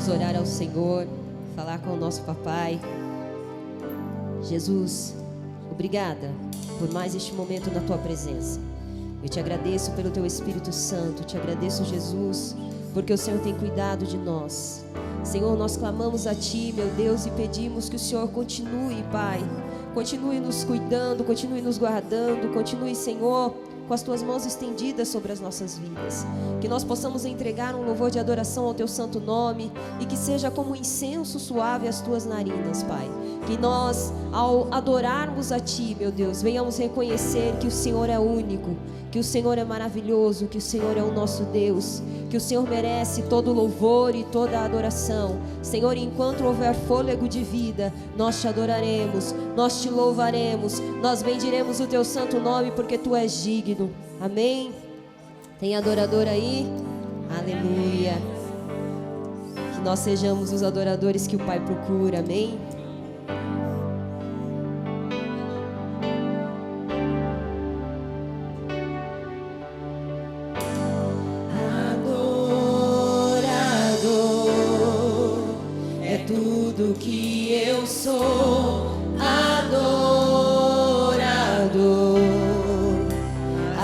Vamos orar ao Senhor, falar com o nosso papai. Jesus, obrigada por mais este momento na tua presença. Eu te agradeço pelo teu Espírito Santo, te agradeço, Jesus, porque o Senhor tem cuidado de nós. Senhor, nós clamamos a ti, meu Deus, e pedimos que o Senhor continue, Pai, continue nos cuidando, continue nos guardando, continue, Senhor, com as tuas mãos estendidas sobre as nossas vidas. Que nós possamos entregar um louvor de adoração ao teu santo nome e que seja como um incenso suave às tuas narinas, Pai. Que nós, ao adorarmos a ti, meu Deus, venhamos reconhecer que o Senhor é único, que o Senhor é maravilhoso, que o Senhor é o nosso Deus, que o Senhor merece todo o louvor e toda a adoração. Senhor, enquanto houver fôlego de vida, nós te adoraremos, nós te louvaremos, nós bendiremos o teu santo nome, porque tu és digno. Amém? Tem adorador aí? Aleluia. Que nós sejamos os adoradores que o Pai procura. Amém? Tudo que eu sou, adorador.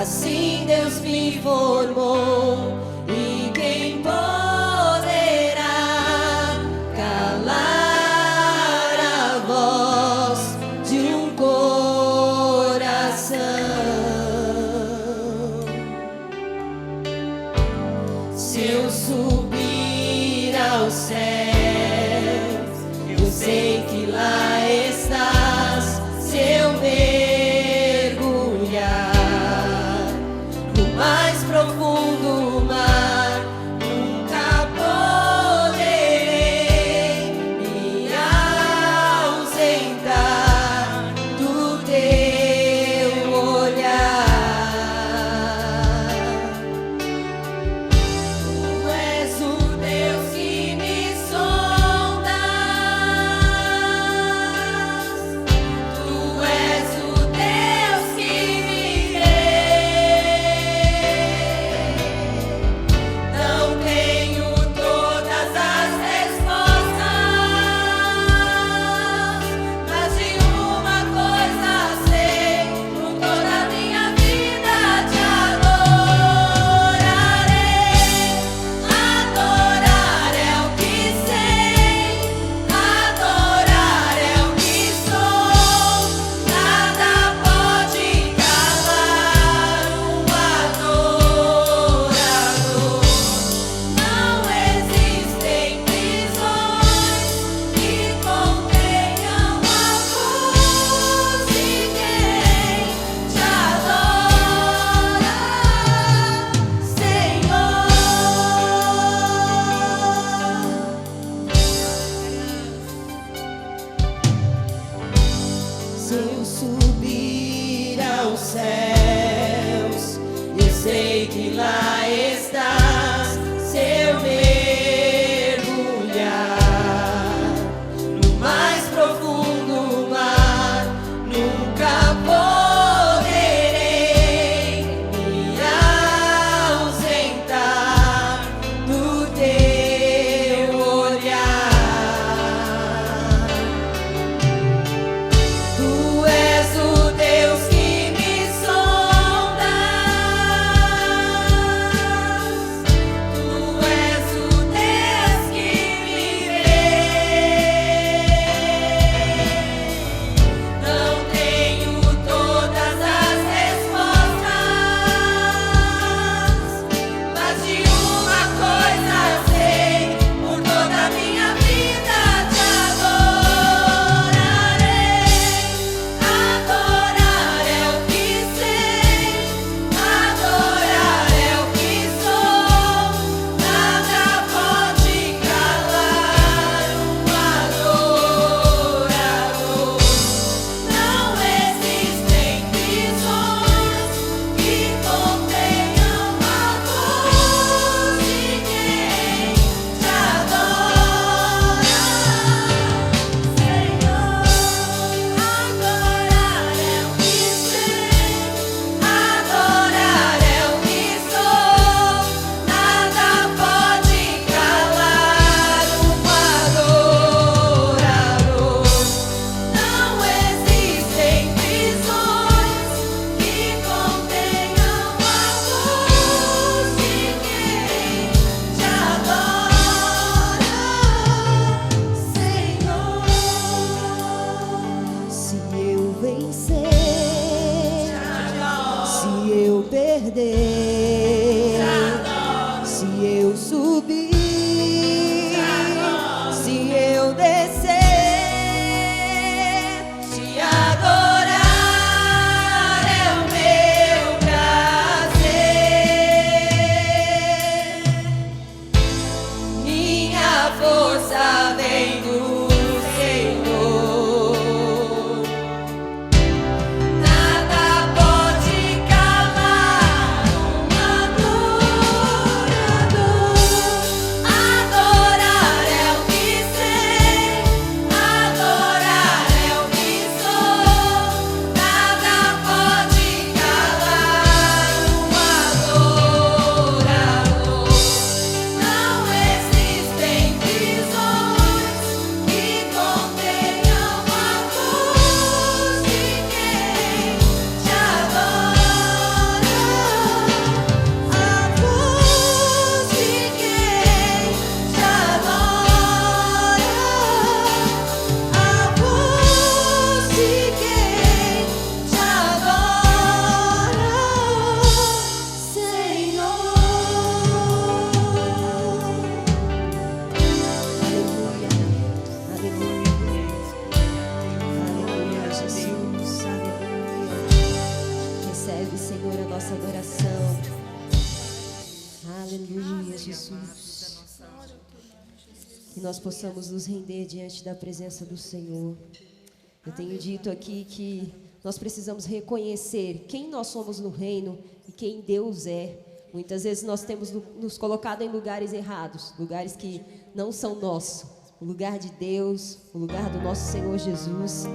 Assim Deus me formou, e quem poderá calar a voz de um coração? Se eu subir ao céu, sei que lá estás. Se eu mergulhar no mais profundo mar, nunca poderei me ausentar do teu olhar. Tu és o Deus que me sonda. Se eu subir aos céus, eu sei que lá estás. Se eu mergulhar no mais profundo mar, nunca poderei me ausentar do teu olhar. Tu és o Deus que me sonda. força vem do Senhor. Nada pode calar um adorador. Adorar é o que sei, adorar é o que sou. Nada pode calar um adorador. Não existem prisões que contenham a voz de quem te adora. A voz de quem te adora. A voz de quem te adora, Senhor. Aleluia, aleluia, Jesus, aleluia. Recebe, Senhor, a nossa adoração. Aleluia, Jesus. Que nós possamos nos render diante da presença do Senhor. Eu tenho dito aqui que nós precisamos reconhecer quem nós somos no reino e quem Deus é. Muitas vezes nós temos nos colocado em lugares errados, lugares que não são nossos. O lugar de Deus, o lugar do nosso Senhor Jesus,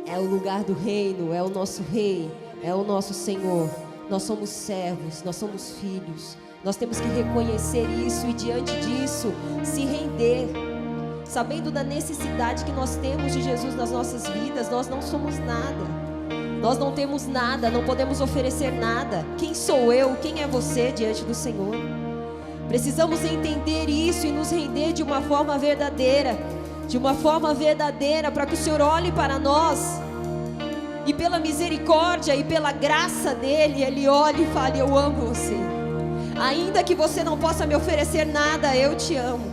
é o lugar do reino, é o nosso Rei, é o nosso Senhor. Nós somos servos, nós somos filhos. Nós temos que reconhecer isso e diante disso se render, sabendo da necessidade que nós temos de Jesus nas nossas vidas. Nós não somos nada, nós não temos nada, não podemos oferecer nada. Quem sou eu, quem é você diante do Senhor? Precisamos entender isso e nos render de uma forma verdadeira, para que o Senhor olhe para nós e pela misericórdia e pela graça dEle, Ele olhe e fale: eu amo você. Ainda que você não possa me oferecer nada, eu te amo.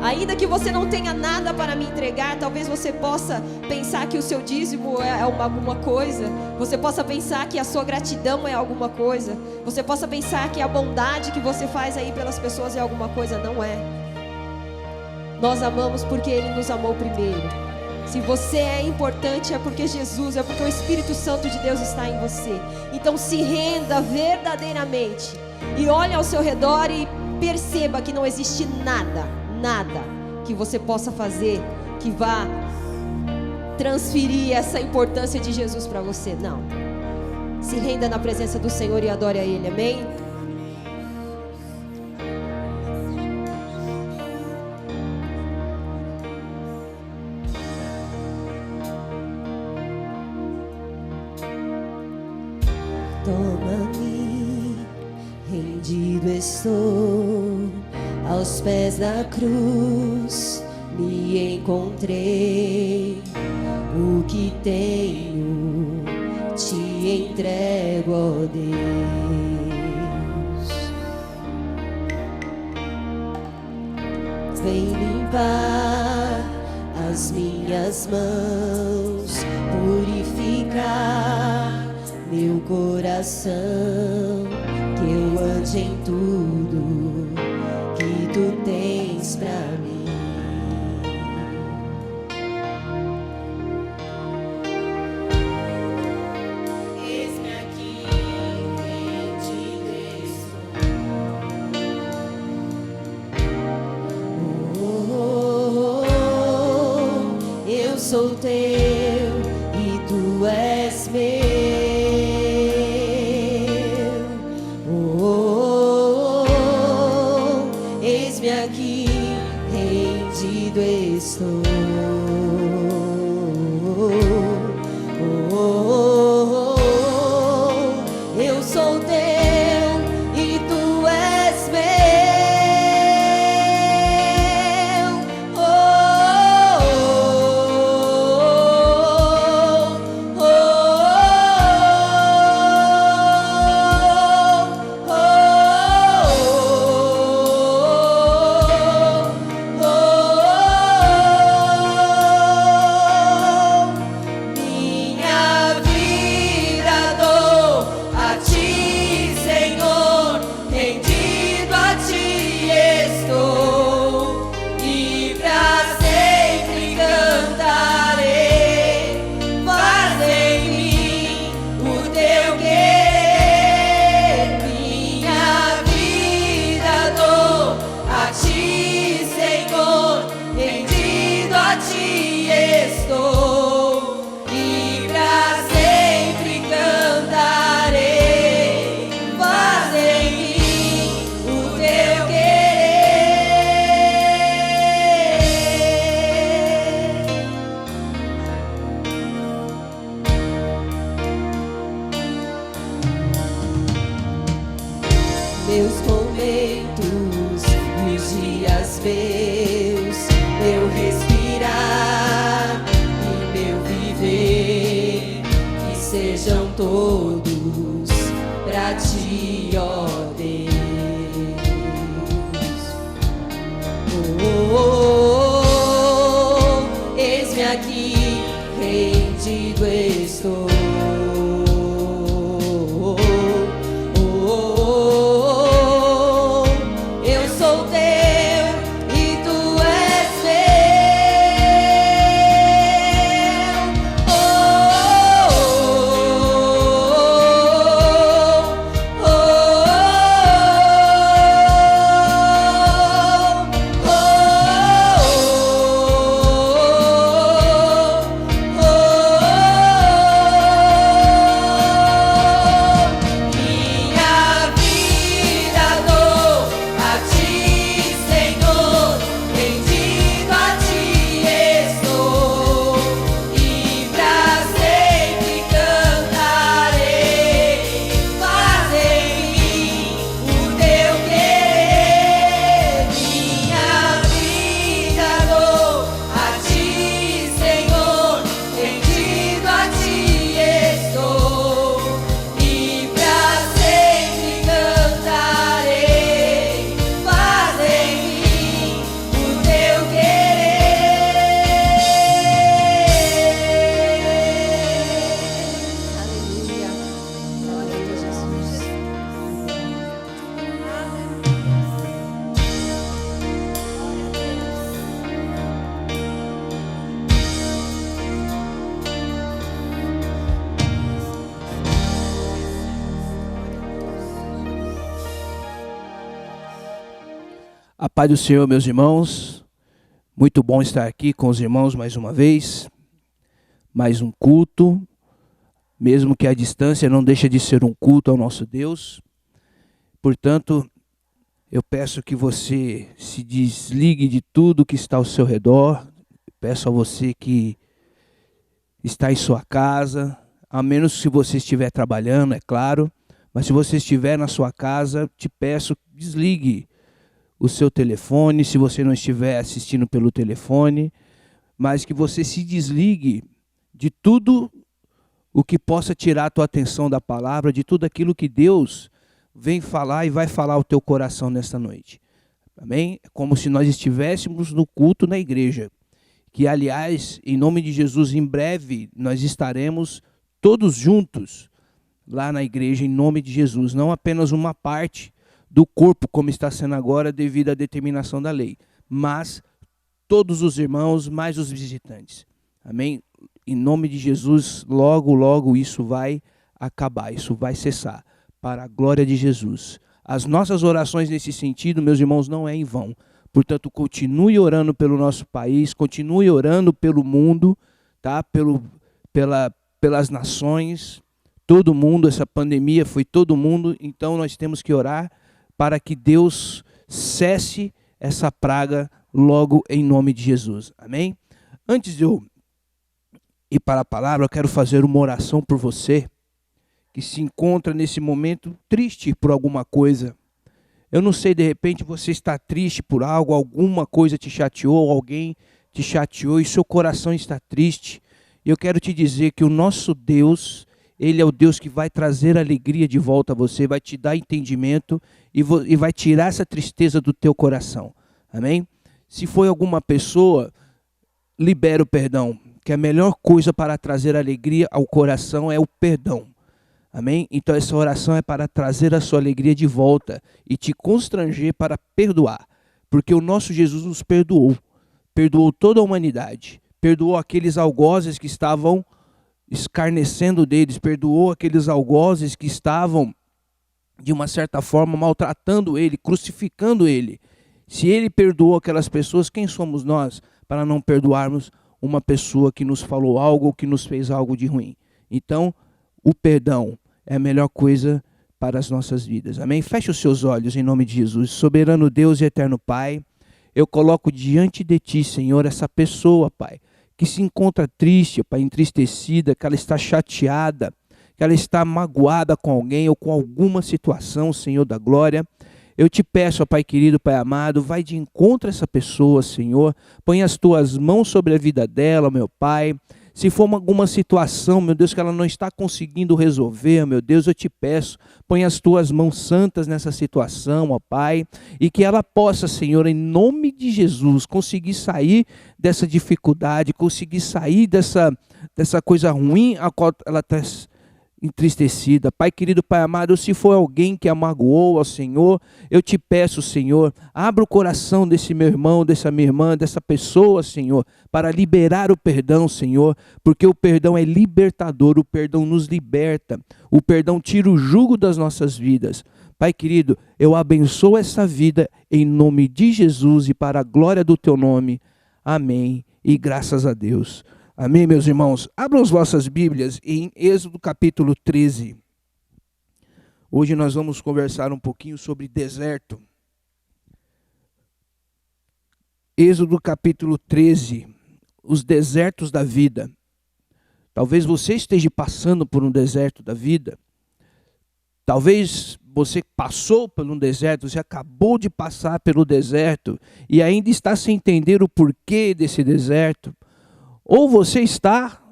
Ainda que você não tenha nada para me entregar, talvez você possa pensar que o seu dízimo é alguma coisa. Você possa pensar que a sua gratidão é alguma coisa. Você possa pensar que a bondade que você faz aí pelas pessoas é alguma coisa. Não é. Nós amamos porque Ele nos amou primeiro. Se você é importante, é porque Jesus, é porque o Espírito Santo de Deus está em você. Então se renda verdadeiramente e olhe ao seu redor e perceba que não existe nada que você possa fazer que vá transferir essa importância de Jesus para você. Não. Se renda na presença do Senhor e adore a Ele. Amém? Toma-me, rendido estou, aos pés da cruz me encontrei. O que tenho te entrego, ó Deus. Vem limpar as minhas mãos, purificar meu coração, que eu ande em tudo que tu tens pra mim. Eis-me aqui, rendido estou. Eu sou teu e tu és meu. Eis-me aqui, rendido estou. Eu sou teu e tu és meu. todos pra ti, ó Deus. Eis-me aqui, rendido estou. Eu sou teu e tu és A paz do Senhor, meus irmãos. Muito bom estar aqui com os irmãos mais uma vez. Mais um culto, mesmo que a distância não deixa de ser um culto ao nosso Deus. Portanto, eu peço que você se desligue de tudo que está ao seu redor. Peço a você que está em sua casa, a menos se você estiver trabalhando, é claro. Mas se você estiver na sua casa, te peço, desligue o seu telefone, se você não estiver assistindo pelo telefone, mas que você se desligue de tudo o que possa tirar a tua atenção da palavra, de tudo aquilo que Deus vem falar e vai falar ao teu coração nesta noite. Amém? É como se nós estivéssemos no culto na igreja, que aliás, em nome de Jesus, em breve nós estaremos todos juntos lá na igreja, em nome de Jesus, não apenas uma parte do corpo, como está sendo agora, devido à determinação da lei, mas todos os irmãos, mais os visitantes. Amém? Em nome de Jesus, logo, logo isso vai acabar, isso vai cessar, para a glória de Jesus. As nossas orações nesse sentido, meus irmãos, não é em vão. Portanto, continue orando pelo nosso país, continue orando pelo mundo, tá? Pelas nações, todo mundo, essa pandemia foi todo mundo, então nós temos que orar para que Deus cesse essa praga logo em nome de Jesus. Amém? Antes de eu ir para a palavra, eu quero fazer uma oração por você que se encontra nesse momento triste por alguma coisa. Eu não sei, de repente você está triste por algo, alguma coisa te chateou, alguém te chateou e seu coração está triste. Eu quero te dizer que o nosso Deus, Ele é o Deus que vai trazer alegria de volta a você, vai te dar entendimento e vai tirar essa tristeza do teu coração. Amém? Se foi alguma pessoa, libera o perdão, que a melhor coisa para trazer alegria ao coração é o perdão. Amém? Então essa oração é para trazer a sua alegria de volta e te constranger para perdoar. Porque o nosso Jesus nos perdoou. Perdoou toda a humanidade. Perdoou aqueles algozes que estavam escarnecendo deles. Perdoou aqueles algozes que estavam, de uma certa forma, maltratando ele, crucificando ele. Se ele perdoou aquelas pessoas, quem somos nós para não perdoarmos uma pessoa que nos falou algo ou que nos fez algo de ruim? Então, o perdão é a melhor coisa para as nossas vidas. Amém? Feche os seus olhos em nome de Jesus. Soberano Deus e eterno Pai, eu coloco diante de Ti, Senhor, essa pessoa, Pai, que se encontra triste, Pai, entristecida, que ela está chateada, que ela está magoada com alguém ou com alguma situação, Senhor da glória. Eu te peço, ó Pai querido, Pai amado, vai de encontro a essa pessoa, Senhor. Põe as Tuas mãos sobre a vida dela, meu Pai. Se for alguma situação, meu Deus, que ela não está conseguindo resolver, meu Deus, eu te peço, põe as tuas mãos santas nessa situação, ó Pai, e que ela possa, Senhor, em nome de Jesus, conseguir sair dessa dificuldade, conseguir sair dessa coisa ruim a qual ela está entristecida. Pai querido, Pai amado, se for alguém que a magoou ao Senhor, eu te peço, Senhor, abra o coração desse meu irmão, dessa minha irmã, dessa pessoa, Senhor, para liberar o perdão, Senhor, porque o perdão é libertador, o perdão nos liberta, o perdão tira o jugo das nossas vidas. Pai querido, eu abençoo essa vida em nome de Jesus e para a glória do teu nome. Amém e graças a Deus. Amém, meus irmãos? Abram as vossas Bíblias em Êxodo capítulo 13. Hoje nós vamos conversar um pouquinho sobre deserto. Êxodo capítulo 13, os desertos da vida. Talvez você esteja passando por um deserto da vida. Talvez você passou por um deserto, você acabou de passar pelo deserto e ainda está sem entender o porquê desse deserto. Ou você está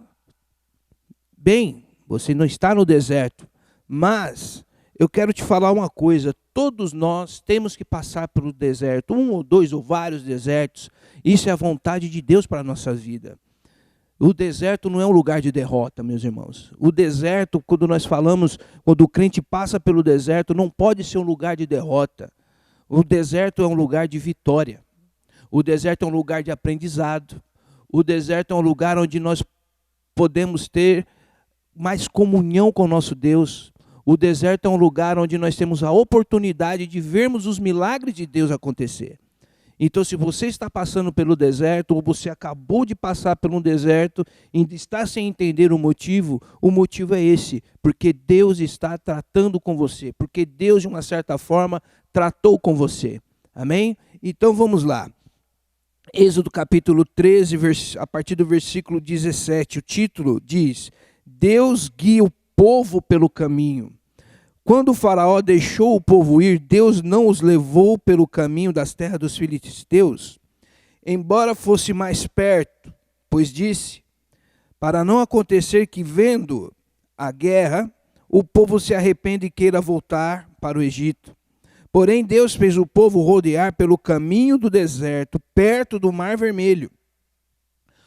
bem, você não está no deserto, mas eu quero te falar uma coisa, todos nós temos que passar pelo deserto, um ou dois ou vários desertos, isso é a vontade de Deus para a nossa vida. O deserto não é um lugar de derrota, meus irmãos. O deserto, quando nós falamos, quando o crente passa pelo deserto, não pode ser um lugar de derrota. O deserto é um lugar de vitória, o deserto é um lugar de aprendizado. O deserto é um lugar onde nós podemos ter mais comunhão com o nosso Deus. O deserto é um lugar onde nós temos a oportunidade de vermos os milagres de Deus acontecer. Então, se você está passando pelo deserto, ou você acabou de passar por um deserto e está sem entender o motivo é esse, porque Deus está tratando com você, porque Deus, de uma certa forma, tratou com você. Amém? Então, vamos lá. Êxodo capítulo 13, a partir do versículo 17, o título diz: Deus guia o povo pelo caminho. Quando o faraó deixou o povo ir, Deus não os levou pelo caminho das terras dos filisteus, embora fosse mais perto, pois disse, para não acontecer que, vendo a guerra, o povo se arrependa e queira voltar para o Egito. Porém, Deus fez o povo rodear pelo caminho do deserto, perto do Mar Vermelho.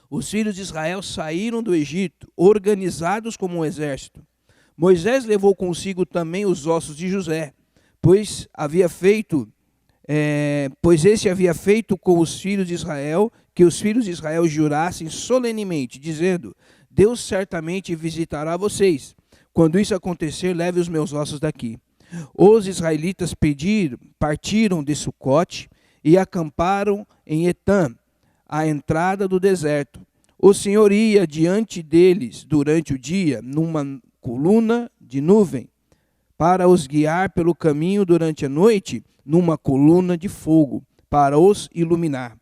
Os filhos de Israel saíram do Egito, organizados como um exército. Moisés levou consigo também os ossos de José, pois esse havia feito com os filhos de Israel, que os filhos de Israel jurassem solenemente, dizendo: Deus certamente visitará vocês. Quando isso acontecer, leve os meus ossos daqui. Os israelitas partiram de Sucote e acamparam em Etã, à entrada do deserto. O Senhor ia diante deles durante o dia, numa coluna de nuvem, para os guiar pelo caminho durante a noite, numa coluna de fogo, para os iluminar,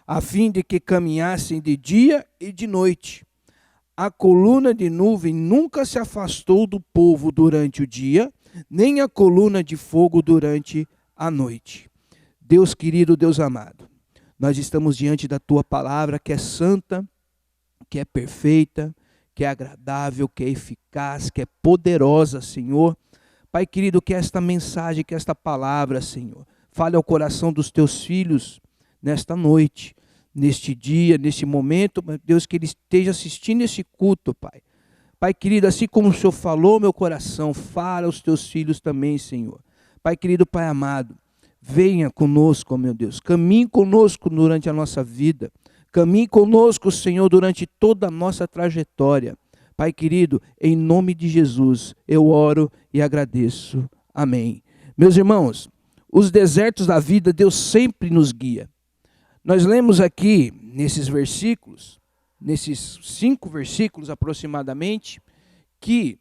a fim de que caminhassem de dia e de noite. A coluna de nuvem nunca se afastou do povo durante o dia, nem a coluna de fogo durante a noite. Deus querido, Deus amado, nós estamos diante da Tua palavra que é santa, que é perfeita, que é agradável, que é eficaz, que é poderosa, Senhor. Pai querido, que esta mensagem, que esta palavra, Senhor, fale ao coração dos Teus filhos nesta noite, neste dia, neste momento, meu Deus, que ele esteja assistindo esse culto, Pai. Pai querido, assim como o Senhor falou ao meu coração, fala aos Teus filhos também, Senhor. Pai querido, Pai amado, venha conosco, meu Deus, caminhe conosco durante a nossa vida, caminhe conosco, Senhor, durante toda a nossa trajetória. Pai querido, em nome de Jesus, eu oro e agradeço. Amém. Meus irmãos, os desertos da vida, Deus sempre nos guia. Nós lemos aqui, nesses versículos, nesses 5 versículos aproximadamente, que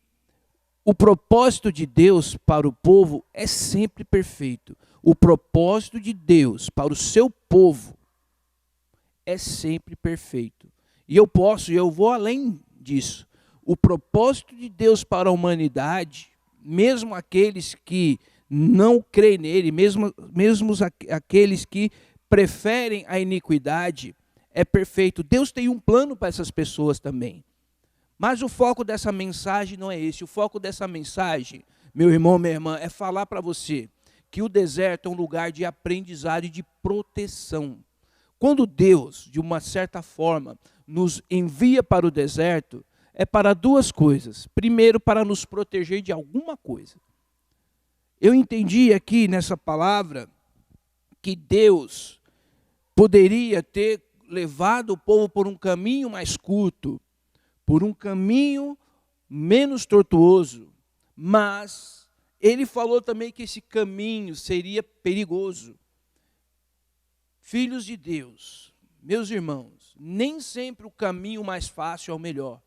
o propósito de Deus para o povo é sempre perfeito. O propósito de Deus para o seu povo é sempre perfeito. E eu vou além disso. O propósito de Deus para a humanidade, mesmo aqueles que não creem nele, mesmo aqueles que preferem a iniquidade, é perfeito. Deus tem um plano para essas pessoas também. Mas o foco dessa mensagem não é esse. O foco dessa mensagem, meu irmão, minha irmã, é falar para você que o deserto é um lugar de aprendizado e de proteção. Quando Deus, de uma certa forma, nos envia para o deserto, é para duas coisas. Primeiro, para nos proteger de alguma coisa. Eu entendi aqui nessa palavra que Deus poderia ter levado o povo por um caminho mais curto, por um caminho menos tortuoso, mas ele falou também que esse caminho seria perigoso. Filhos de Deus, meus irmãos, nem sempre o caminho mais fácil é o melhor.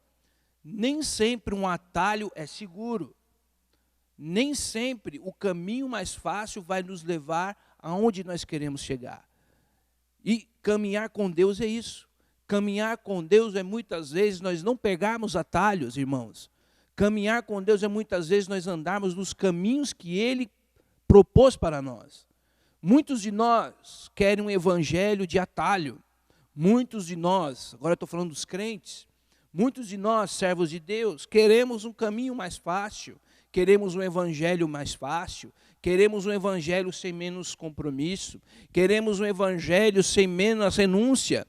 Nem sempre um atalho é seguro. Nem sempre o caminho mais fácil vai nos levar aonde nós queremos chegar. E caminhar com Deus é isso. Caminhar com Deus é muitas vezes nós não pegarmos atalhos, irmãos. Caminhar com Deus é muitas vezes nós andarmos nos caminhos que Ele propôs para nós. Muitos de nós querem um evangelho de atalho. Muitos de nós, agora eu estou falando dos crentes, muitos de nós, servos de Deus, queremos um caminho mais fácil, queremos um evangelho mais fácil, queremos um evangelho sem menos compromisso, queremos um evangelho sem menos renúncia,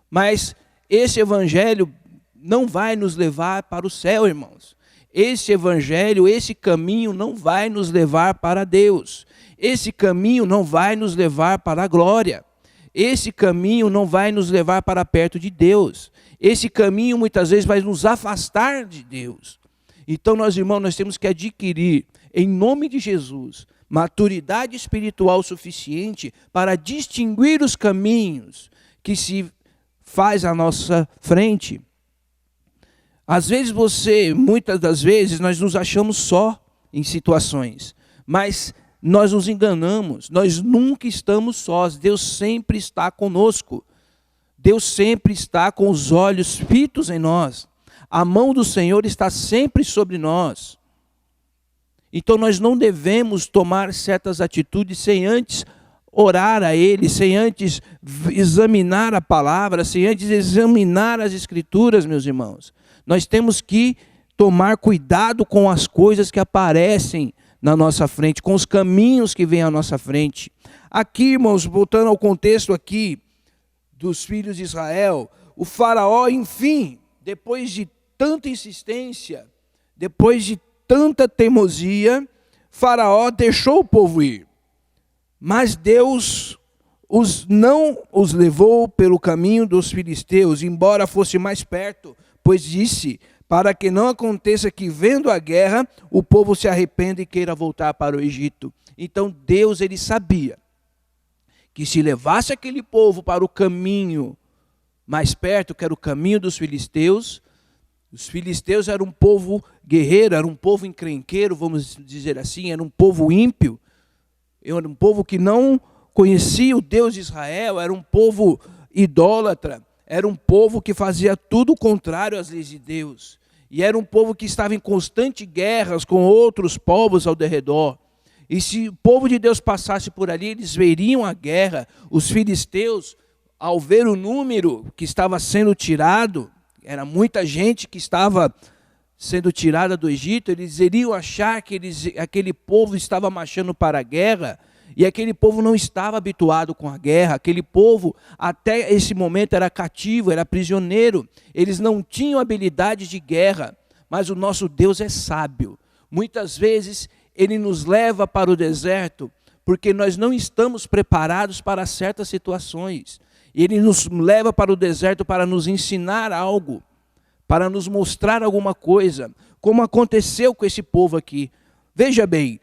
mas esse evangelho não vai nos levar para o céu, irmãos. Esse evangelho, esse caminho não vai nos levar para Deus. Esse caminho não vai nos levar para a glória. Esse caminho não vai nos levar para perto de Deus. Esse caminho muitas vezes vai nos afastar de Deus. Então nós, irmãos, nós temos que adquirir, em nome de Jesus, maturidade espiritual suficiente para distinguir os caminhos que se faz à nossa frente. Às vezes muitas das vezes, nós nos achamos só em situações, mas nós nos enganamos, nós nunca estamos sós, Deus sempre está conosco, Deus sempre está com os olhos fitos em nós, a mão do Senhor está sempre sobre nós. Então nós não devemos tomar certas atitudes sem antes orar a Ele, sem antes examinar a palavra, sem antes examinar as Escrituras, meus irmãos. Nós temos que tomar cuidado com as coisas que aparecem na nossa frente, com os caminhos que vêm à nossa frente. Aqui, irmãos, voltando ao contexto aqui dos filhos de Israel, o faraó, enfim, depois de tanta insistência, depois de tanta teimosia, faraó deixou o povo ir. Mas Deus não os levou pelo caminho dos filisteus, embora fosse mais perto, pois disse, para que não aconteça que, vendo a guerra, o povo se arrependa e queira voltar para o Egito. Então Deus, ele sabia que se levasse aquele povo para o caminho mais perto, que era o caminho dos filisteus, os filisteus eram um povo guerreiro, era um povo encrenqueiro, vamos dizer assim, era um povo ímpio, era um povo que não conhecia o Deus de Israel, era um povo idólatra, era um povo que fazia tudo o contrário às leis de Deus. E era um povo que estava em constante guerras com outros povos ao redor. E se o povo de Deus passasse por ali, eles veriam a guerra. Os filisteus, ao ver o número que estava sendo tirado, era muita gente que estava sendo tirada do Egito, eles iriam achar que aquele povo estava marchando para a guerra, e aquele povo não estava habituado com a guerra, aquele povo até esse momento era cativo, era prisioneiro, eles não tinham habilidade de guerra, mas o nosso Deus é sábio. Muitas vezes Ele nos leva para o deserto, porque nós não estamos preparados para certas situações. Ele nos leva para o deserto para nos ensinar algo, para nos mostrar alguma coisa, como aconteceu com esse povo aqui. Veja bem,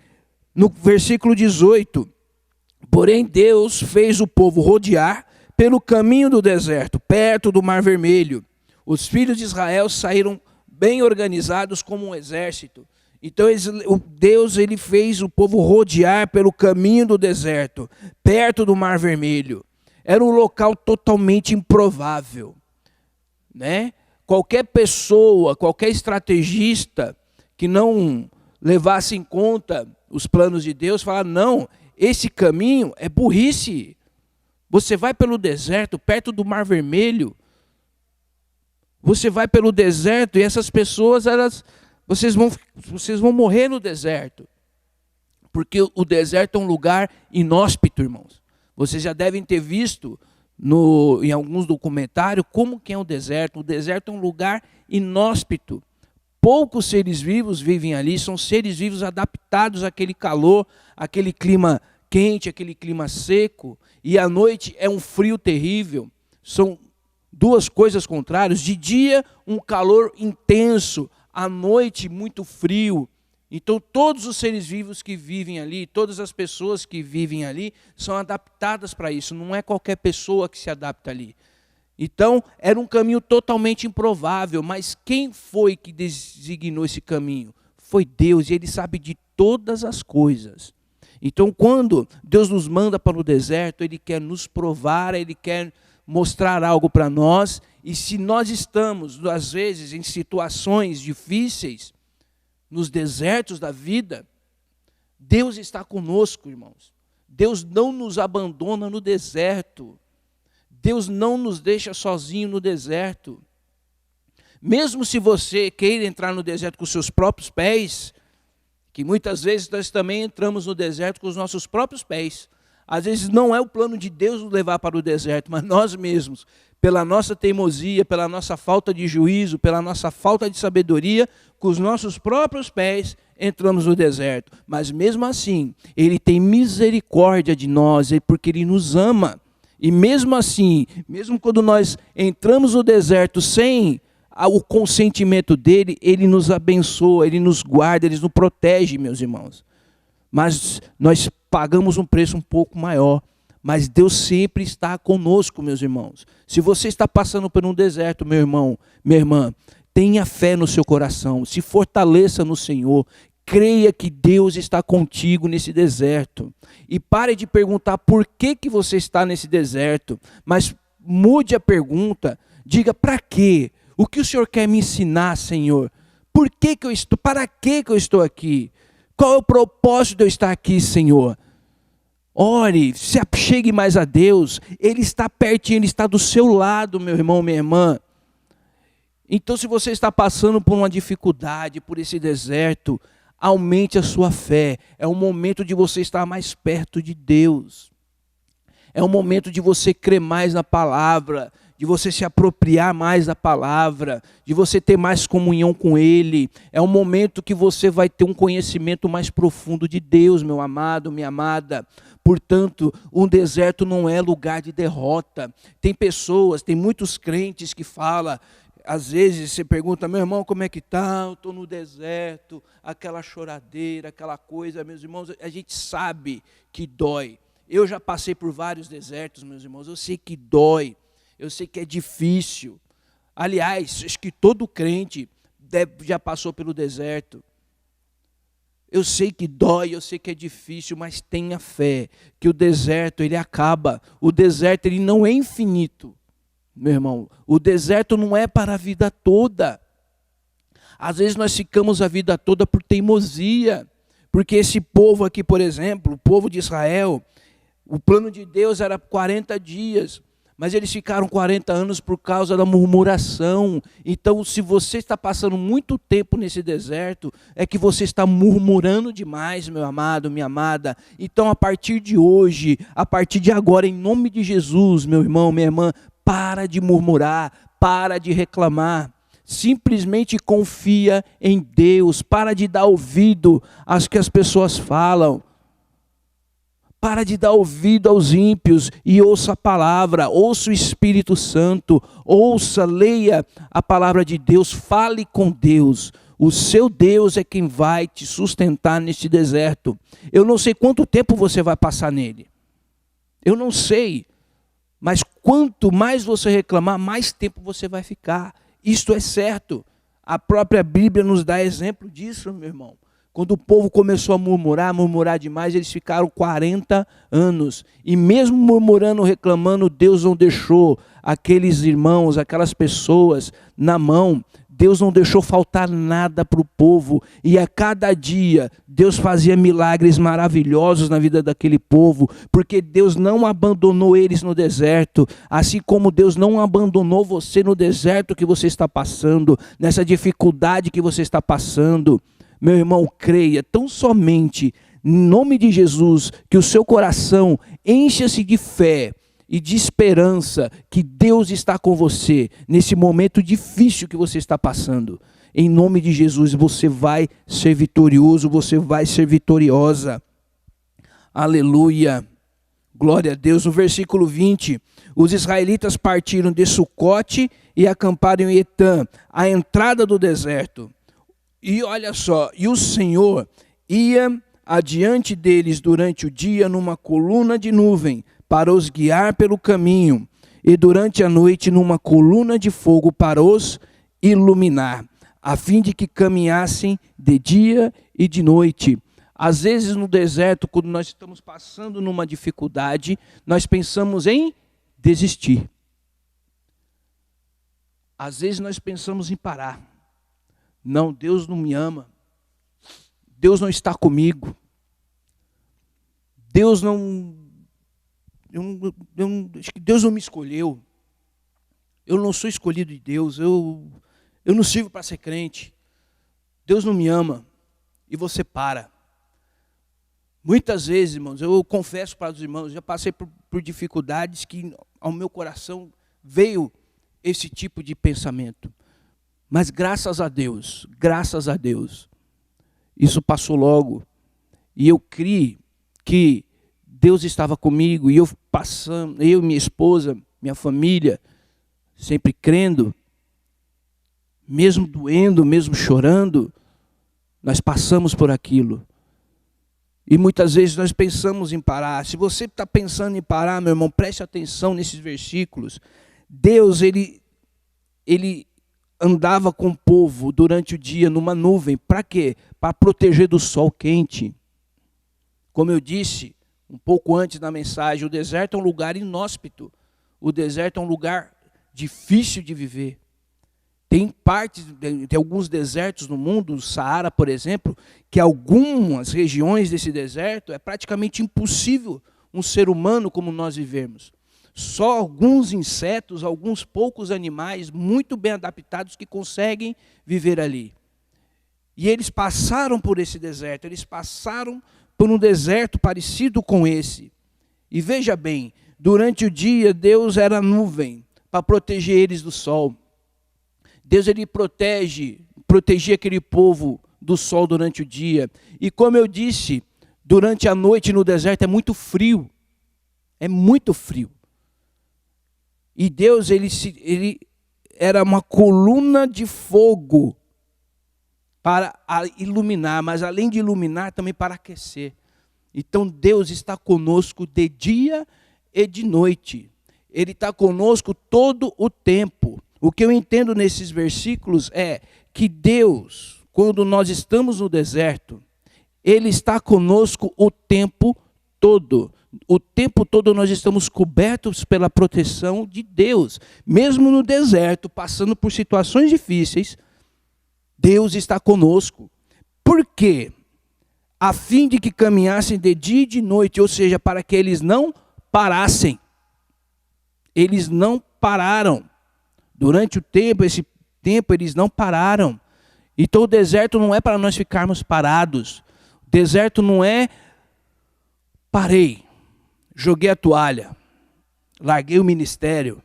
no versículo 18, porém Deus fez o povo rodear pelo caminho do deserto, perto do Mar Vermelho. Os filhos de Israel saíram bem organizados como um exército. Então Deus ele fez o povo rodear pelo caminho do deserto, perto do Mar Vermelho. Era um local totalmente improvável, né? Qualquer pessoa, qualquer estrategista que não levasse em conta os planos de Deus, fala, não, esse caminho é burrice. Você vai pelo deserto, perto do Mar Vermelho. Você vai pelo deserto e essas pessoas, vocês vão morrer no deserto. Porque o deserto é um lugar inóspito, irmãos. Vocês já devem ter visto em alguns documentários como que é o deserto. O deserto é um lugar inóspito. Poucos seres vivos vivem ali, são seres vivos adaptados àquele calor, àquele clima quente, àquele clima seco. E à noite é um frio terrível. São duas coisas contrárias. De dia, um calor intenso. À noite, muito frio. Então, todos os seres vivos que vivem ali, todas as pessoas que vivem ali, são adaptadas para isso. Não é qualquer pessoa que se adapta ali. Então, era um caminho totalmente improvável. Mas quem foi que designou esse caminho? Foi Deus, e Ele sabe de todas as coisas. Então, quando Deus nos manda para o deserto, Ele quer nos provar, Ele quer mostrar algo para nós. E se nós estamos, às vezes, em situações difíceis, nos desertos da vida, Deus está conosco, irmãos. Deus não nos abandona no deserto. Deus não nos deixa sozinho no deserto. Mesmo se você queira entrar no deserto com os seus próprios pés, que muitas vezes nós também entramos no deserto com os nossos próprios pés. Às vezes não é o plano de Deus nos levar para o deserto, mas nós mesmos, pela nossa teimosia, pela nossa falta de juízo, pela nossa falta de sabedoria, com os nossos próprios pés entramos no deserto. Mas mesmo assim, Ele tem misericórdia de nós, porque Ele nos ama. E mesmo assim, mesmo quando nós entramos no deserto sem o consentimento dEle, Ele nos abençoa, Ele nos guarda, Ele nos protege, meus irmãos. Mas nós pagamos um preço um pouco maior. Mas Deus sempre está conosco, meus irmãos. Se você está passando por um deserto, meu irmão, minha irmã, tenha fé no seu coração, se fortaleça no Senhor, creia que Deus está contigo nesse deserto. E pare de perguntar por que você está nesse deserto, mas mude a pergunta, diga para quê? O que o Senhor quer me ensinar, Senhor? Por que eu estou, para que eu estou aqui? Qual é o propósito de eu estar aqui, Senhor? Ore, se achegue mais a Deus, Ele está pertinho, Ele está do seu lado, meu irmão, minha irmã. Então, se você está passando por uma dificuldade, por esse deserto, aumente a sua fé. É um momento de você estar mais perto de Deus. É um momento de você crer mais na palavra, de você se apropriar mais da palavra, de você ter mais comunhão com Ele. É um momento que você vai ter um conhecimento mais profundo de Deus, meu amado, minha amada. Portanto, um deserto não é lugar de derrota. Tem pessoas, tem muitos crentes que falam, às vezes você pergunta, meu irmão, como é que está? Eu estou no deserto, aquela choradeira, aquela coisa. Meus irmãos, a gente sabe que dói. Eu já passei por vários desertos, meus irmãos, eu sei que dói. Eu sei que é difícil. Aliás, acho que todo crente já passou pelo deserto. Eu sei que dói, eu sei que é difícil, mas tenha fé que o deserto ele acaba. O deserto ele não é infinito, meu irmão. O deserto não é para a vida toda. Às vezes nós ficamos a vida toda por teimosia. Porque esse povo aqui, por exemplo, o povo de Israel, o plano de Deus era 40 dias. Mas eles ficaram 40 anos por causa da murmuração. Então, se você está passando muito tempo nesse deserto, é que você está murmurando demais, meu amado, minha amada. Então, a partir de hoje, a partir de agora, em nome de Jesus, meu irmão, minha irmã, para de murmurar, para de reclamar. Simplesmente confia em Deus, para de dar ouvido às que as pessoas falam. Para de dar ouvido aos ímpios e ouça a palavra, ouça o Espírito Santo, ouça, leia a palavra de Deus, fale com Deus. O seu Deus é quem vai te sustentar neste deserto. Eu não sei quanto tempo você vai passar nele. Eu não sei. Mas quanto mais você reclamar, mais tempo você vai ficar. Isto é certo. A própria Bíblia nos dá exemplo disso, meu irmão. Quando o povo começou a murmurar demais, eles ficaram 40 anos. E mesmo murmurando, reclamando, Deus não deixou aqueles irmãos, aquelas pessoas na mão. Deus não deixou faltar nada para o povo. E a cada dia, Deus fazia milagres maravilhosos na vida daquele povo. Porque Deus não abandonou eles no deserto. Assim como Deus não abandonou você no deserto que você está passando. Nessa dificuldade que você está passando. Meu irmão, creia tão somente em nome de Jesus, que o seu coração encha-se de fé e de esperança que Deus está com você nesse momento difícil que você está passando. Em nome de Jesus, você vai ser vitorioso, você vai ser vitoriosa. Aleluia. Glória a Deus. No versículo 20, os israelitas partiram de Sucote e acamparam em Etã, à entrada do deserto. E olha só, e o Senhor ia adiante deles durante o dia numa coluna de nuvem, para os guiar pelo caminho, e durante a noite numa coluna de fogo para os iluminar, a fim de que caminhassem de dia e de noite. Às vezes no deserto, quando nós estamos passando numa dificuldade, nós pensamos em desistir. Às vezes nós pensamos em parar. Não, Deus não me ama. Deus não está comigo. Deus não... acho que Deus não me escolheu. Eu não sou escolhido de Deus. Eu não sirvo para ser crente. Deus não me ama. E você para. Muitas vezes, irmãos, eu confesso para os irmãos, já passei por dificuldades que ao meu coração veio esse tipo de pensamento. Mas graças a Deus, isso passou logo. E eu criei que Deus estava comigo, e eu e minha esposa, minha família, sempre crendo, mesmo doendo, mesmo chorando, nós passamos por aquilo. E muitas vezes nós pensamos em parar. Se você está pensando em parar, meu irmão, preste atenção nesses versículos. Deus, ele andava com o povo durante o dia numa nuvem. Para quê? Para proteger do sol quente. Como eu disse um pouco antes da mensagem, o deserto é um lugar inóspito. O deserto é um lugar difícil de viver. Tem alguns desertos no mundo, o Saara, por exemplo, que algumas regiões desse deserto é praticamente impossível um ser humano como nós vivermos. Só alguns insetos, alguns poucos animais muito bem adaptados que conseguem viver ali. E eles passaram por esse deserto, eles passaram por um deserto parecido com esse. E veja bem, durante o dia Deus era nuvem para proteger eles do sol. Deus ele protegia aquele povo do sol durante o dia. E como eu disse, durante a noite no deserto é muito frio. É muito frio. E Deus ele era uma coluna de fogo para iluminar, mas além de iluminar, também para aquecer. Então Deus está conosco de dia e de noite. Ele está conosco todo o tempo. O que eu entendo nesses versículos é que Deus, quando nós estamos no deserto, Ele está conosco o tempo todo. O tempo todo nós estamos cobertos pela proteção de Deus. Mesmo no deserto, passando por situações difíceis, Deus está conosco. Por quê? A fim de que caminhassem de dia e de noite, ou seja, para que eles não parassem. Eles não pararam. Durante esse tempo eles não pararam. Então o deserto não é para nós ficarmos parados. O deserto não é parei, joguei a toalha, larguei o ministério,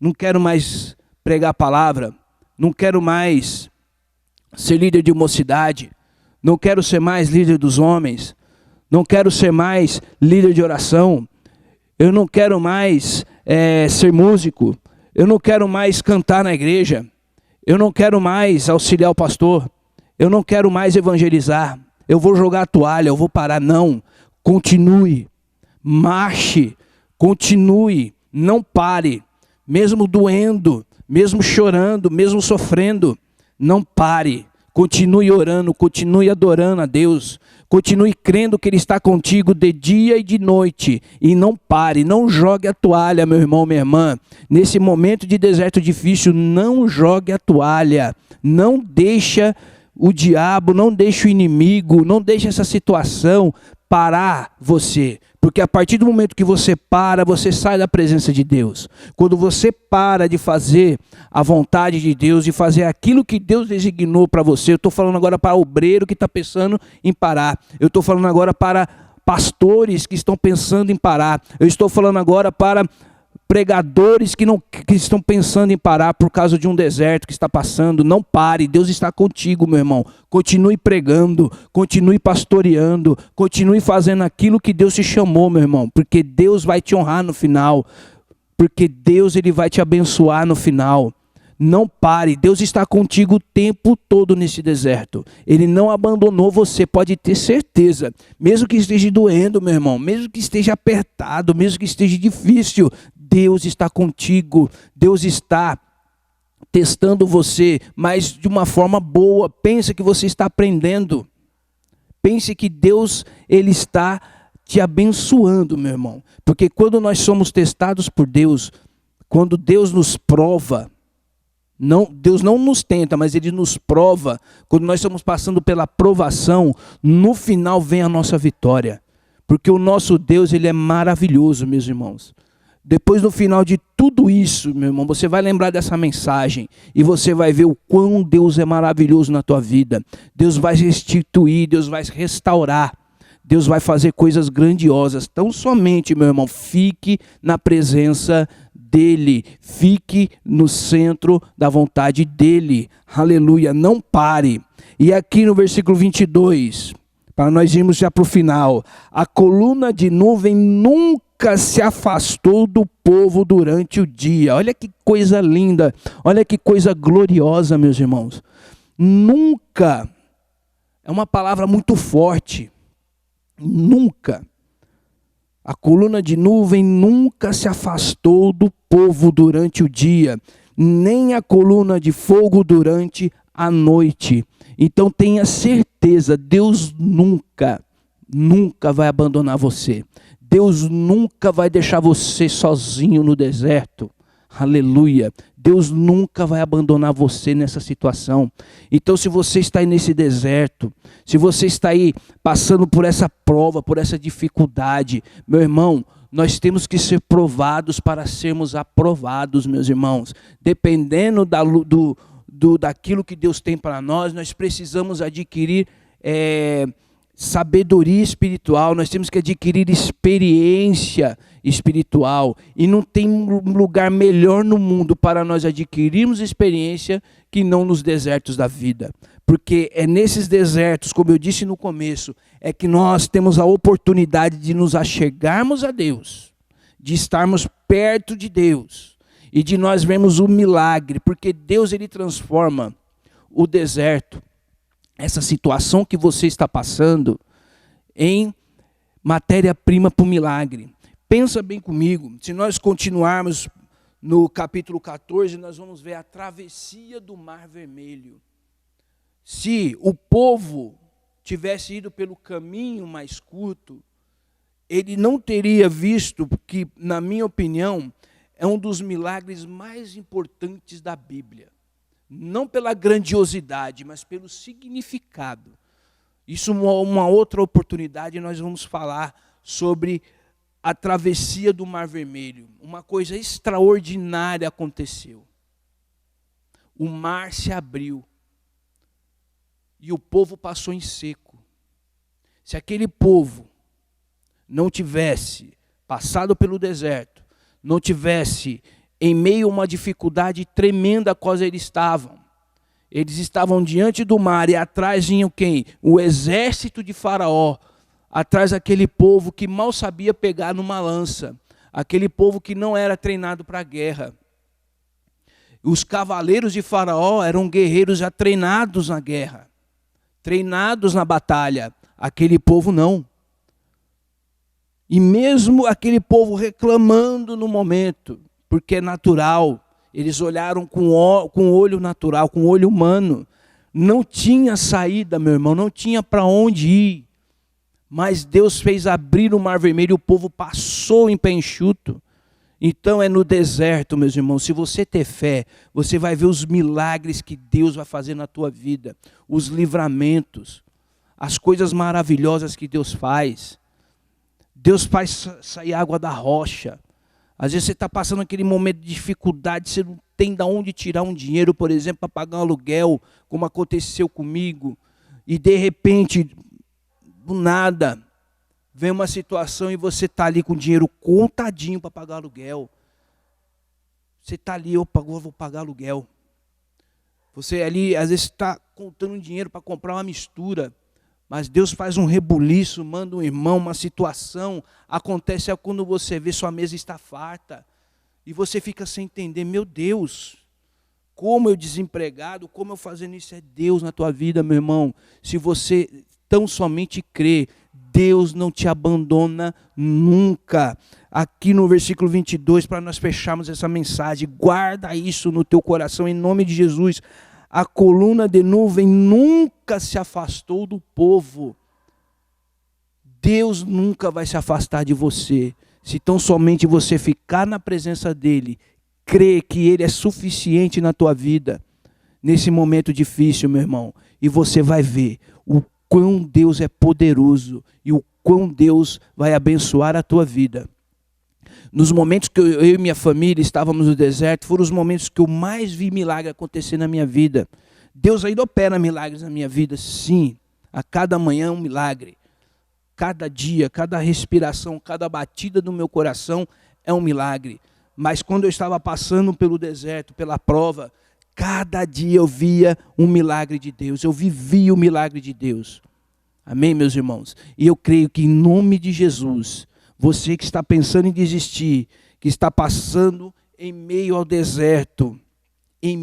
não quero mais pregar a palavra, não quero mais ser líder de mocidade, não quero ser mais líder dos homens, não quero ser mais líder de oração, eu não quero mais ser músico, eu não quero mais cantar na igreja, eu não quero mais auxiliar o pastor, eu não quero mais evangelizar, eu vou jogar a toalha, eu vou parar. Não, continue, marche, continue, não pare, mesmo doendo, mesmo chorando, mesmo sofrendo, não pare, Continue orando, continue adorando a Deus. Continue crendo que Ele está contigo de dia e de noite. E não pare, não jogue a toalha, meu irmão, minha irmã. Nesse momento de deserto difícil, não jogue a toalha. Não deixa o diabo, não deixa o inimigo, não deixa essa situação parar você. Porque a partir do momento que você para, você sai da presença de Deus. Quando você para de fazer a vontade de Deus, de fazer aquilo que Deus designou para você, eu estou falando agora para o obreiro que está pensando em parar. Eu estou falando agora para pastores que estão pensando em parar. Eu estou falando agora para pregadores que estão pensando em parar por causa de um deserto que está passando. Não pare, Deus está contigo, meu irmão. Continue pregando, continue pastoreando, continue fazendo aquilo que Deus te chamou, meu irmão, porque Deus vai te honrar no final, porque Deus Ele vai te abençoar no final. Não pare, Deus está contigo o tempo todo nesse deserto. Ele não abandonou você, pode ter certeza. Mesmo que esteja doendo, meu irmão, mesmo que esteja apertado, mesmo que esteja difícil, Deus está contigo. Deus está testando você, mas de uma forma boa. Pensa que você está aprendendo. Pense que Deus, Ele está te abençoando, meu irmão. Porque quando nós somos testados por Deus, quando Deus nos prova, Deus não nos tenta, mas Ele nos prova. Quando nós estamos passando pela provação, no final vem a nossa vitória. Porque o nosso Deus, Ele é maravilhoso, meus irmãos. Depois, no final de tudo isso, meu irmão, você vai lembrar dessa mensagem e você vai ver o quão Deus é maravilhoso na tua vida. Deus vai restituir, Deus vai restaurar, Deus vai fazer coisas grandiosas. Então, somente, meu irmão, fique na presença dEle, fique no centro da vontade dEle. Aleluia, não pare. E aqui no versículo 22, para nós irmos já para o final, a coluna de nuvem nunca se afastou do povo durante o dia. Olha que coisa linda, olha que coisa gloriosa, meus irmãos. Nunca, é uma palavra muito forte, nunca. A coluna de nuvem nunca se afastou do povo durante o dia, nem a coluna de fogo durante a noite. Então tenha certeza, Deus nunca vai abandonar você. Deus nunca vai deixar você sozinho no deserto. Aleluia. Deus nunca vai abandonar você nessa situação. Então, se você está aí nesse deserto, se você está aí passando por essa prova, por essa dificuldade, meu irmão, nós temos que ser provados para sermos aprovados, meus irmãos. Dependendo daquilo que Deus tem para nós, nós precisamos adquirir sabedoria espiritual, nós temos que adquirir experiência espiritual. E não tem lugar melhor no mundo para nós adquirirmos experiência que não nos desertos da vida. Porque é nesses desertos, como eu disse no começo, é que nós temos a oportunidade de nos achegarmos a Deus, de estarmos perto de Deus e de nós vermos o milagre, porque Deus Ele transforma o deserto, essa situação que você está passando, em matéria-prima para o milagre. Pensa bem comigo, se nós continuarmos no capítulo 14, nós vamos ver a travessia do Mar Vermelho. Se o povo tivesse ido pelo caminho mais curto, ele não teria visto, que, na minha opinião, é um dos milagres mais importantes da Bíblia. Não pela grandiosidade, mas pelo significado. Isso uma outra oportunidade, nós vamos falar sobre a travessia do Mar Vermelho. Uma coisa extraordinária aconteceu. O mar se abriu e o povo passou em seco. Se aquele povo não tivesse passado pelo deserto, não tivesse em meio a uma dificuldade tremenda a qual eles estavam diante do mar e atrás vinham quem? O exército de Faraó, atrás daquele povo que mal sabia pegar numa lança, aquele povo que não era treinado para a guerra. Os cavaleiros de Faraó eram guerreiros já treinados na guerra, treinados na batalha, aquele povo não. E mesmo aquele povo reclamando no momento, porque é natural, eles olharam com o olho natural, com o olho humano, Não tinha saída, meu irmão, não tinha para onde ir. Mas Deus fez abrir o Mar Vermelho e o povo passou em pé enxuto. Então é no deserto, meus irmãos, se você ter fé, você vai ver os milagres que Deus vai fazer na tua vida, os livramentos, as coisas maravilhosas que Deus faz. Deus faz sair água da rocha. Às vezes você está passando aquele momento de dificuldade, você não tem de onde tirar um dinheiro, por exemplo, para pagar um aluguel, como aconteceu comigo, e de repente, do nada, vem uma situação e você está ali com o dinheiro contadinho para pagar aluguel. Você está ali, eu vou pagar aluguel. Você ali, às vezes, está contando dinheiro para comprar uma mistura. Mas Deus faz um rebuliço, manda um irmão, uma situação. Acontece quando você vê sua mesa está farta. E você fica sem entender, meu Deus, como eu desempregado, como eu fazendo isso, é Deus na tua vida, meu irmão. Se você tão somente crê, Deus não te abandona nunca. Aqui no versículo 22, para nós fecharmos essa mensagem, guarda isso no teu coração, em nome de Jesus. A coluna de nuvem nunca se afastou do povo. Deus nunca vai se afastar de você. Se tão somente você ficar na presença dEle, crer que Ele é suficiente na tua vida, nesse momento difícil, meu irmão. E você vai ver o quão Deus é poderoso e o quão Deus vai abençoar a tua vida. Nos momentos que eu e minha família estávamos no deserto, foram os momentos que eu mais vi milagre acontecer na minha vida. Deus ainda opera milagres na minha vida, sim. A cada manhã um milagre. Cada dia, cada respiração, cada batida do meu coração é um milagre. Mas quando eu estava passando pelo deserto, pela prova, cada dia eu via um milagre de Deus. Eu vivia o milagre de Deus. Amém, meus irmãos? E eu creio que em nome de Jesus, você que está pensando em desistir, que está passando em meio ao deserto, que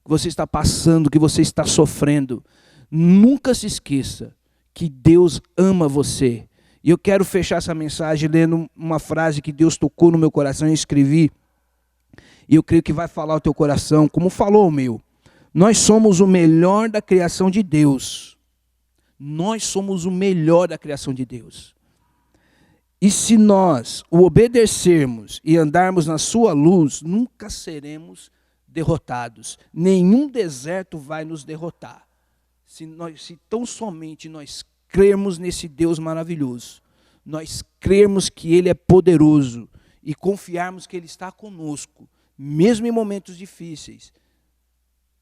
você está passando, que você está sofrendo, nunca se esqueça que Deus ama você. E eu quero fechar essa mensagem lendo uma frase que Deus tocou no meu coração, eu escrevi, e eu creio que vai falar o teu coração, como falou o meu. Nós somos o melhor da criação de Deus. Nós somos o melhor da criação de Deus. E se nós o obedecermos e andarmos na sua luz, nunca seremos derrotados. Nenhum deserto vai nos derrotar. Se tão somente nós crermos nesse Deus maravilhoso, nós crermos que Ele é poderoso e confiarmos que Ele está conosco, mesmo em momentos difíceis,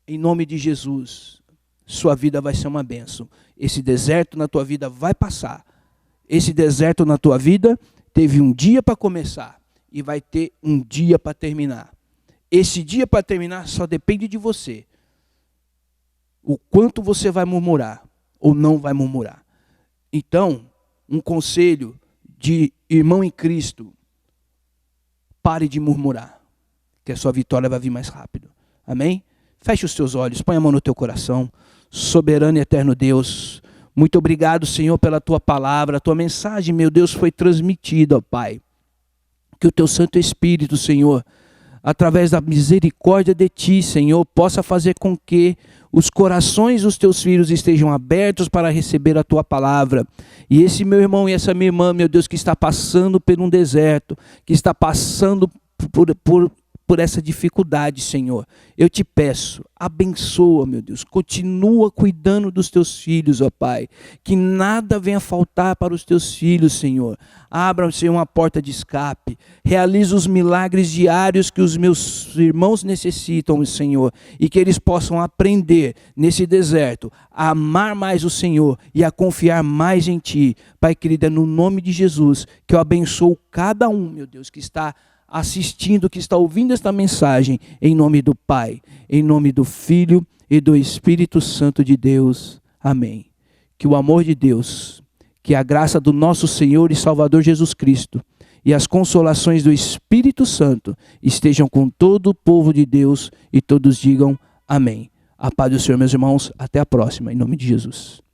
em nome de Jesus, sua vida vai ser uma bênção. Esse deserto na tua vida vai passar. Esse deserto na tua vida teve um dia para começar e vai ter um dia para terminar. Esse dia para terminar só depende de você. O quanto você vai murmurar ou não vai murmurar. Então, um conselho de irmão em Cristo, pare de murmurar, que a sua vitória vai vir mais rápido. Amém? Feche os teus olhos, põe a mão no teu coração. Soberano e eterno Deus, muito obrigado, Senhor, pela tua palavra, a tua mensagem, meu Deus, foi transmitida, ó Pai. Que o teu Santo Espírito, Senhor, através da misericórdia de ti, Senhor, possa fazer com que os corações dos teus filhos estejam abertos para receber a tua palavra. E esse meu irmão e essa minha irmã, meu Deus, que está passando por um deserto, que está passando por essa dificuldade, Senhor, eu te peço, abençoa, meu Deus, continua cuidando dos teus filhos, ó Pai, que nada venha faltar para os teus filhos, Senhor. Abra, Senhor, uma porta de escape, realiza os milagres diários que os meus irmãos necessitam, Senhor, e que eles possam aprender nesse deserto a amar mais o Senhor e a confiar mais em Ti. Pai querido, é no nome de Jesus que eu abençoo cada um, meu Deus, que está assistindo, que está ouvindo esta mensagem, em nome do Pai, em nome do Filho e do Espírito Santo de Deus. Amém. Que o amor de Deus, que a graça do nosso Senhor e Salvador Jesus Cristo e as consolações do Espírito Santo estejam com todo o povo de Deus e todos digam amém. A paz do Senhor, meus irmãos, até a próxima, em nome de Jesus.